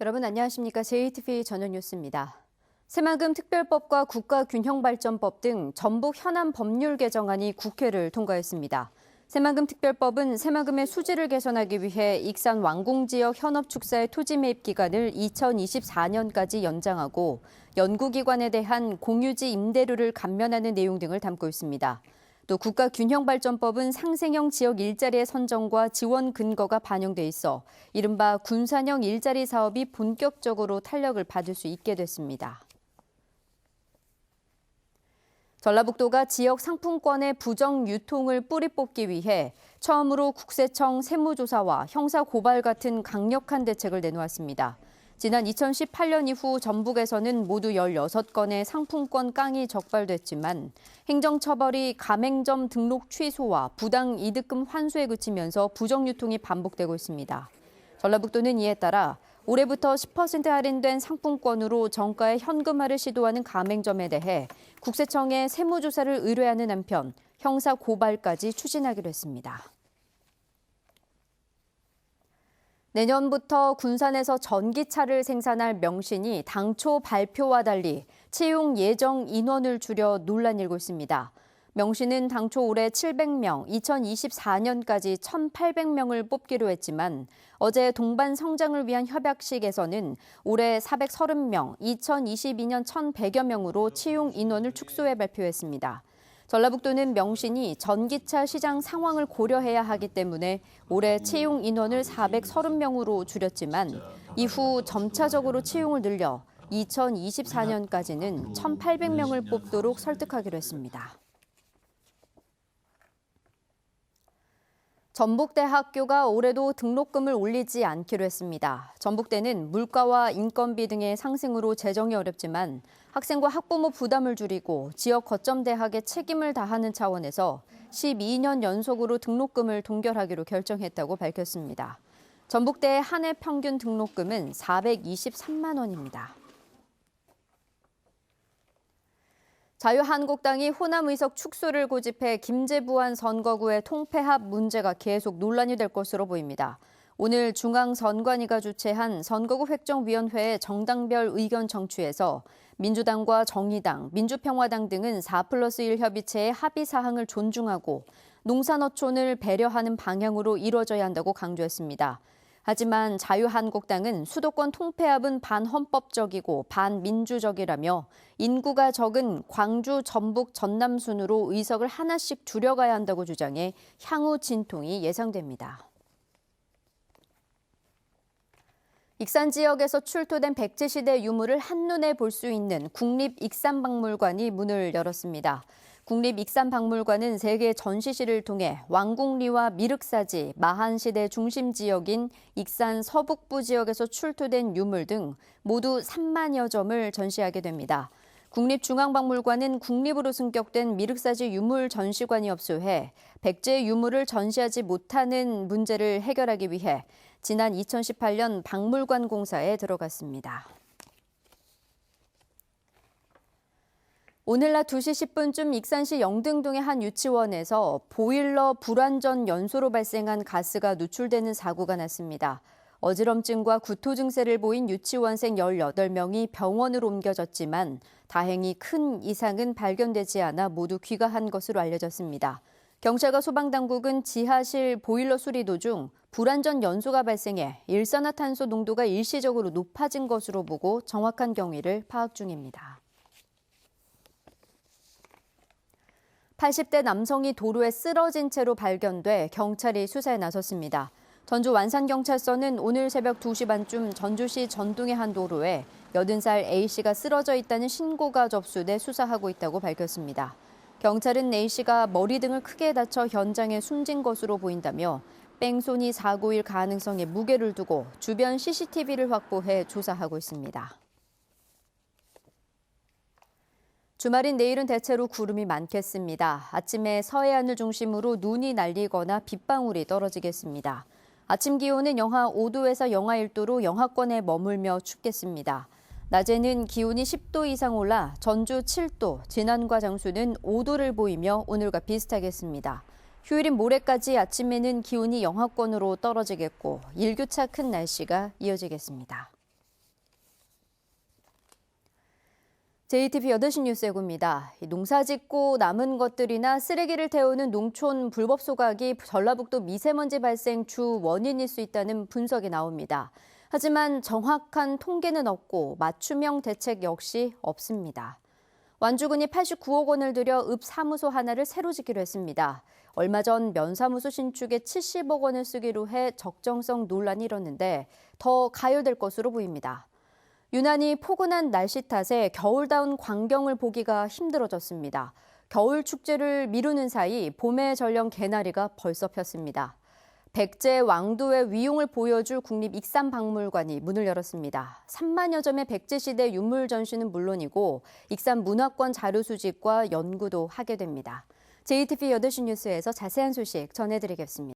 여러분 안녕하십니까? JTBC 저녁 뉴스입니다. 새만금 특별법과 국가균형발전법 등 전북 현안 법률 개정안이 국회를 통과했습니다. 새만금 특별법은 새만금의 수지를 개선하기 위해 익산 완공지역 현업축사의 토지 매입 기간을 2024년까지 연장하고 연구기관에 대한 공유지 임대료를 감면하는 내용 등을 담고 있습니다. 또 국가균형발전법은 상생형 지역 일자리의 선정과 지원 근거가 반영돼 있어 이른바 군산형 일자리 사업이 본격적으로 탄력을 받을 수 있게 됐습니다. 전라북도가 지역 상품권의 부정 유통을 뿌리 뽑기 위해 처음으로 국세청 세무조사와 형사고발 같은 강력한 대책을 내놓았습니다. 지난 2018년 이후 전북에서는 모두 16건의 상품권 깡이 적발됐지만 행정처벌이 가맹점 등록 취소와 부당 이득금 환수에 그치면서 부정 유통이 반복되고 있습니다. 전라북도는 이에 따라 올해부터 10% 할인된 상품권으로 정가의 현금화를 시도하는 가맹점에 대해 국세청에 세무조사를 의뢰하는 한편 형사고발까지 추진하기로 했습니다. 내년부터 군산에서 전기차를 생산할 명신이 당초 발표와 달리 채용 예정 인원을 줄여 논란이 일고 있습니다. 명신은 당초 올해 700명, 2024년까지 1,800명을 뽑기로 했지만 어제 동반 성장을 위한 협약식에서는 올해 430명, 2022년 1,100여 명으로 채용 인원을 축소해 발표했습니다. 전라북도는 명신이 전기차 시장 상황을 고려해야 하기 때문에 올해 채용 인원을 430명으로 줄였지만 이후 점차적으로 채용을 늘려 2024년까지는 1,800명을 뽑도록 설득하기로 했습니다. 전북대학교가 올해도 등록금을 올리지 않기로 했습니다. 전북대는 물가와 인건비 등의 상승으로 재정이 어렵지만 학생과 학부모 부담을 줄이고 지역 거점 대학에 책임을 다하는 차원에서 12년 연속으로 등록금을 동결하기로 결정했다고 밝혔습니다. 전북대의 한 해 평균 등록금은 423만 원입니다. 자유한국당이 호남 의석 축소를 고집해 김제부안 선거구의 통폐합 문제가 계속 논란이 될 것으로 보입니다. 오늘 중앙선관위가 주최한 선거구 획정위원회의 정당별 의견 청취에서 민주당과 정의당, 민주평화당 등은 4+1 협의체의 합의 사항을 존중하고 농산어촌을 배려하는 방향으로 이루어져야 한다고 강조했습니다. 하지만 자유한국당은 수도권 통폐합은 반헌법적이고 반민주적이라며 인구가 적은 광주, 전북, 전남 순으로 의석을 하나씩 줄여가야 한다고 주장해 향후 진통이 예상됩니다. 익산 지역에서 출토된 백제시대 유물을 한눈에 볼 수 있는 국립익산박물관이 문을 열었습니다. 국립익산박물관은 세계 전시실을 통해 왕궁리와 미륵사지, 마한시대 중심 지역인 익산 서북부 지역에서 출토된 유물 등 모두 3만여 점을 전시하게 됩니다. 국립중앙박물관은 국립으로 승격된 미륵사지 유물 전시관이 업소해 백제 유물을 전시하지 못하는 문제를 해결하기 위해 지난 2018년 박물관 공사에 들어갔습니다. 오늘 낮 2시 10분쯤 익산시 영등동의 한 유치원에서 보일러 불완전 연소로 발생한 가스가 누출되는 사고가 났습니다. 어지럼증과 구토 증세를 보인 유치원생 18명이 병원으로 옮겨졌지만 다행히 큰 이상은 발견되지 않아 모두 귀가한 것으로 알려졌습니다. 경찰과 소방당국은 지하실 보일러 수리 도중 불완전 연소가 발생해 일산화탄소 농도가 일시적으로 높아진 것으로 보고 정확한 경위를 파악 중입니다. 80대 남성이 도로에 쓰러진 채로 발견돼 경찰이 수사에 나섰습니다. 전주 완산경찰서는 오늘 새벽 2시 반쯤 전주시 전동의 한 도로에 80살 A씨가 쓰러져 있다는 신고가 접수돼 수사하고 있다고 밝혔습니다. 경찰은 A씨가 머리 등을 크게 다쳐 현장에 숨진 것으로 보인다며 뺑소니 사고일 가능성에 무게를 두고 주변 CCTV를 확보해 조사하고 있습니다. 주말인 내일은 대체로 구름이 많겠습니다. 아침에 서해안을 중심으로 눈이 날리거나 빗방울이 떨어지겠습니다. 아침 기온은 영하 5도에서 영하 1도로 영하권에 머물며 춥겠습니다. 낮에는 기온이 10도 이상 올라 전주 7도, 진안과 장수는 5도를 보이며 오늘과 비슷하겠습니다. 휴일인 모레까지 아침에는 기온이 영하권으로 떨어지겠고 일교차 큰 날씨가 이어지겠습니다. JTBC 8시 뉴스 예고입니다. 농사짓고 남은 것들이나 쓰레기를 태우는 농촌 불법 소각이 전라북도 미세먼지 발생 주 원인일 수 있다는 분석이 나옵니다. 하지만 정확한 통계는 없고 맞춤형 대책 역시 없습니다. 완주군이 89억 원을 들여 읍사무소 하나를 새로 짓기로 했습니다. 얼마 전 면사무소 신축에 70억 원을 쓰기로 해 적정성 논란이 일었는데 더 가열될 것으로 보입니다. 유난히 포근한 날씨 탓에 겨울다운 광경을 보기가 힘들어졌습니다. 겨울 축제를 미루는 사이 봄의 전령 개나리가 벌써 폈습니다. 백제 왕도의 위용을 보여줄 국립익산박물관이 문을 열었습니다. 3만여 점의 백제시대 유물 전시는 물론이고 익산 문화권 자료 수집과 연구도 하게 됩니다. JTBC 8시 뉴스에서 자세한 소식 전해드리겠습니다.